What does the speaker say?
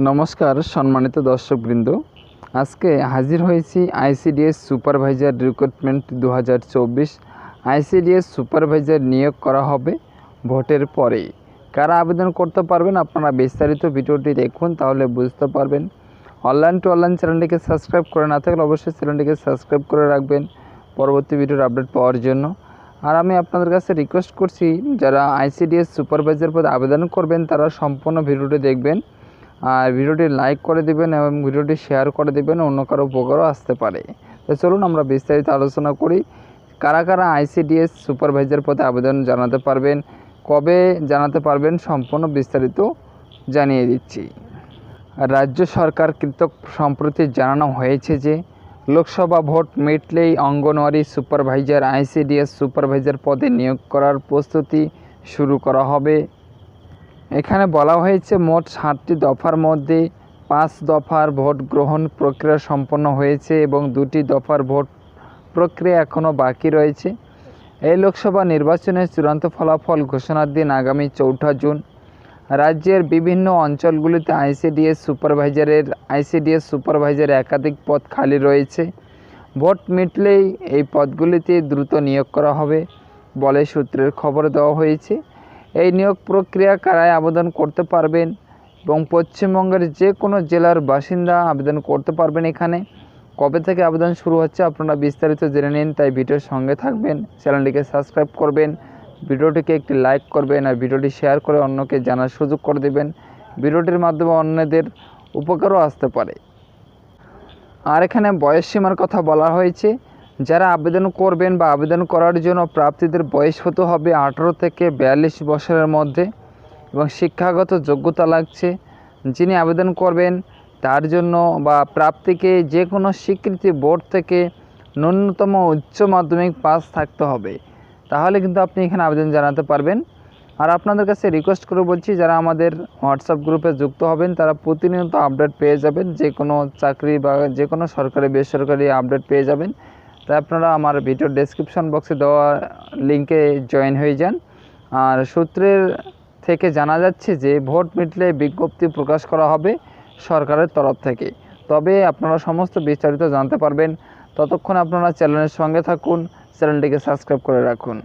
নমস্কার সম্মানিত দর্শকবৃন্দ, আজকে হাজির হয়েছি ICDS supervisor recruitment 2024। ICDS supervisor নিয়োগ করা হবে ভোটের পরে। কারা আবেদন করতে পারবেন আপনারা বিস্তারিত ভিডিওটি দেখুন, তাহলে বুঝতে পারবেন। অনলাইন টু অনলাইন চ্যানেলটিকে সাবস্ক্রাইব করে না থাকলে অবশ্যই চ্যানেলটিকে সাবস্ক্রাইব করে রাখবেন পরবর্তী ভিডিওর আপডেট পাওয়ার জন্য। আর আমি আপনাদের কাছে রিকোয়েস্ট করছি, যারা আইসিডিএস সুপারভাইজার পদে আবেদন করবেন তারা সম্পূর্ণ ভিডিওটি দেখবেন আর ভিডিওটি লাইক করে দেবেন এবং ভিডিওটি শেয়ার করে দেবেন, অন্য কারো উপকারও আসতে পারে। তো চলুন আমরা বিস্তারিত আলোচনা করি। কারা কারা আইসিডিএস সুপারভাইজার পদে আবেদন জানাতে পারবেন, কবে জানাতে পারবেন, সম্পূর্ণ বিস্তারিত জানিয়ে দিচ্ছি। রাজ্য সরকার কর্তৃক সম্প্রতি জানানো হয়েছে যে লোকসভা ভোট মিটলেই অঙ্গনওয়াড়ি সুপারভাইজার আইসিডিএস সুপারভাইজার পদে নিয়োগ করার প্রস্তুতি শুরু করা হবে। এখানে বলা হয়েছে মোট 7টি দফার মধ্যে 5 দফার ভোট গ্রহণ প্রক্রিয়া সম্পন্ন হয়েছে এবং 2টি দফার ভোট প্রক্রিয়া এখনও বাকি রয়েছে। এই লোকসভা নির্বাচনের চূড়ান্ত ফলাফল ঘোষণার দিন আগামী 4 জুন। রাজ্যের বিভিন্ন অঞ্চলগুলিতে আইসিডিএস সুপারভাইজার একাধিক পদ খালি রয়েছে। ভোট মিটলেই এই পদগুলিতে দ্রুত নিয়োগ করা হবে বলে সূত্রের খবর দেওয়া হয়েছে। এই নিয়োগ প্রক্রিয়া কারায় আবেদন করতে পারবেন এবং পশ্চিমবঙ্গের যে কোনো জেলার বাসিন্দা আবেদন করতে পারবেন। এখানে কবে থেকে আবেদন শুরু হচ্ছে আপনারা বিস্তারিত জেনে নিন, তাই ভিডিওর সঙ্গে থাকবেন, চ্যানেলটিকে সাবস্ক্রাইব করবেন, ভিডিওটিকে একটি লাইক করবেন আর ভিডিওটি শেয়ার করে অন্যকে জানার সুযোগ করে দেবেন। ভিডিওটির মাধ্যমে অন্যদের উপকারও আসতে পারে। আর এখানে বয়সসীমার কথা বলা হয়েছে, যারা আবেদন করবেন বা আবেদন করার জন্য প্রার্থীদের বয়স হতে হবে 18 থেকে 42 বছরের মধ্যে এবং শিক্ষাগত যোগ্যতা লাগছে। যিনি আবেদন করবেন তার জন্য বা প্রাপ্তিকে যে কোনো স্বীকৃতি বোর্ড থেকে ন্যূনতম উচ্চ মাধ্যমিক পাস থাকতে হবে, তাহলে কিন্তু আপনি এখানে আবেদন জানাতে পারবেন। আর আপনাদের কাছে রিকোয়েস্ট করে বলছি, যারা আমাদের হোয়াটসঅ্যাপ গ্রুপে যুক্ত হবেন তারা প্রতিনিয়ত আপডেট পেয়ে যাবেন, যে কোনো চাকরি বা যে কোনো সরকারি বেসরকারি আপডেট পেয়ে যাবেন। তাই আপনারা আমার ভিডিও ডেসক্রিপশন বক্সে দেওয়া লিঙ্কে জয়েন হয়ে যান। আর সূত্রের থেকে জানা যাচ্ছে যে ভোট মিটলে বিজ্ঞপ্তি প্রকাশ করা হবে সরকারের তরফ থেকে, তবে আপনারা সমস্ত বিস্তারিত জানতে পারবেন। ততক্ষণ আপনারা চ্যানেলের সঙ্গে থাকুন, চ্যানেলটিকে সাবস্ক্রাইব করে রাখুন।